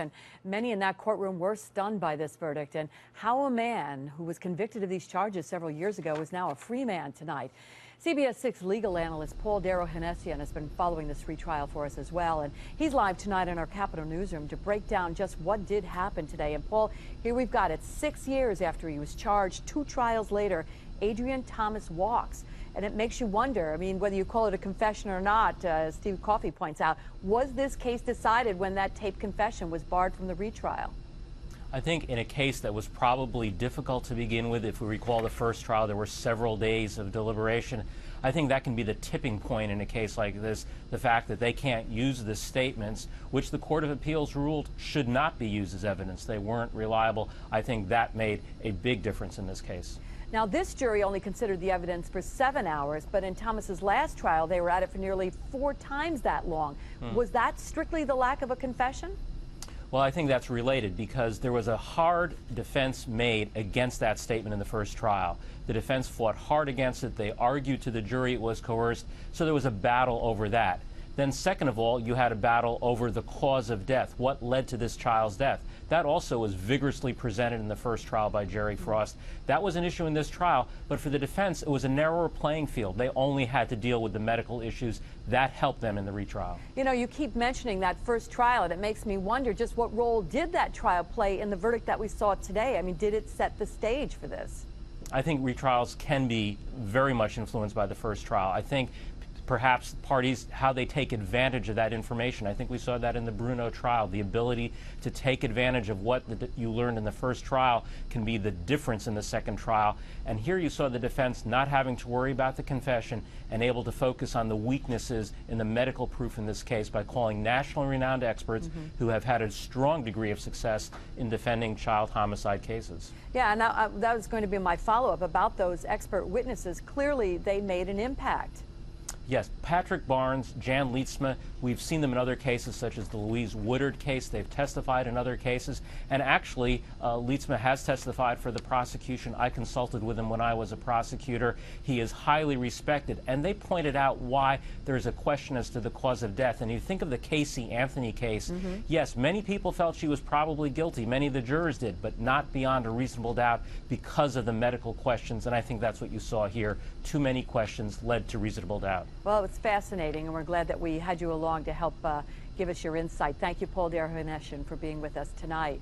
And many in that courtroom were stunned by this verdict and how a man who was convicted of these charges several years ago is now a free man tonight. CBS 6 legal analyst Paul Derohannesian has been following this retrial for us as well, and he's live tonight in our Capitol newsroom to break down just what did happen today. And Paul, here we've got it. 6 years after he was charged, 2 trials later, Adrian Thomas walks. And it makes you wonder, I mean, whether you call it a confession or not, as Steve Coffey points out, was this case decided when that taped confession was barred from the retrial? I think in a case that was probably difficult to begin with, if we recall the first trial, there were several days of deliberation. I think that can be the tipping point in a case like this, the fact that they can't use the statements, which the Court of Appeals ruled should not be used as evidence. They weren't reliable. I think that made a big difference in this case. Now, this jury only considered the evidence for 7 hours, but in Thomas's last trial, they were at it for nearly 4 times that long. Was that strictly the lack of a confession? Well, I think that's related because there was a hard defense made against that statement in the first trial. The defense fought hard against it. They argued to the jury it was coerced, so there was a battle over that. Then second of all, you had a battle over the cause of death. What led to this child's death? That also was vigorously presented in the first trial by Jerry Frost. That was an issue in this trial, but for the defense, it was a narrower playing field. They only had to deal with the medical issues. That helped them in the retrial. You know, you keep mentioning that first trial, and it makes me wonder just what role did that trial play in the verdict that we saw today? I mean, did it set the stage for this? I think retrials can be very much influenced by the first trial. I think perhaps parties, how they take advantage of that information. I think we saw that in the Bruno trial. The ability to take advantage of what you learned in the first trial can be the difference in the second trial. And here you saw the defense not having to worry about the confession and able to focus on the weaknesses in the medical proof in this case by calling nationally renowned experts who have had a strong degree of success in defending child homicide cases. Yeah, and that was going to be my follow-up about those expert witnesses. Clearly, they made an impact. Yes, Patrick Barnes, Jan Lietzma, we've seen them in other cases such as the Louise Woodard case. They've testified in other cases. And actually, Lietzma has testified for the prosecution. I consulted with him when I was a prosecutor. He is highly respected. And they pointed out why there's a question as to the cause of death. And you think of the Casey Anthony case. Yes, many people felt she was probably guilty. Many of the jurors did, but not beyond a reasonable doubt because of the medical questions. And I think that's what you saw here. Too many questions led to reasonable doubt. Well, it's fascinating, and we're glad that we had you along to help give us your insight. Thank you, Paul Derohannesian, for being with us tonight.